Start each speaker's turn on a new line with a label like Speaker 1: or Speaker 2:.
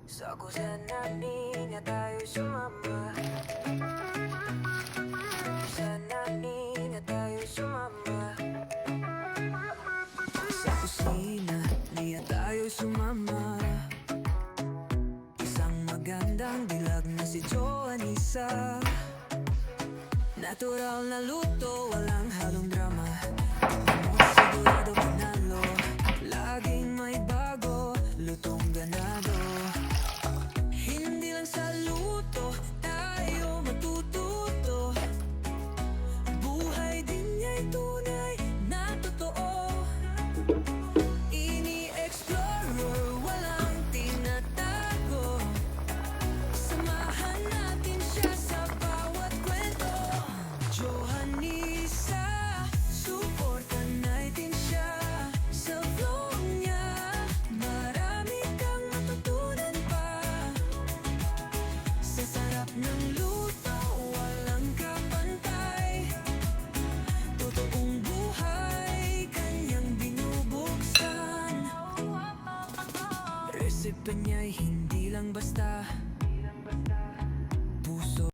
Speaker 1: Sa kusa namin na tayo sumama. Sa namin na tayo sumama. Sa kusina niya tayo sumama. Isang magandang dilag na si Joanisa. Natural na luto, walang halong drama. Sigurado manalo, laging may bago, lutong ganado. Hindi lang sa luto tayo matututo. Buhay din niya'y tunay na totoo. Ini-explorer, walang tinatago. Samahan natin siya sa bawat kwento. Joanisa, suportan natin siya sa flow niya. Marami kang matutunan pa. Sa sarap ng luto, walang kapantay. Totoong buhay, kanyang binubuksan. Resipe niya'y hindi lang basta.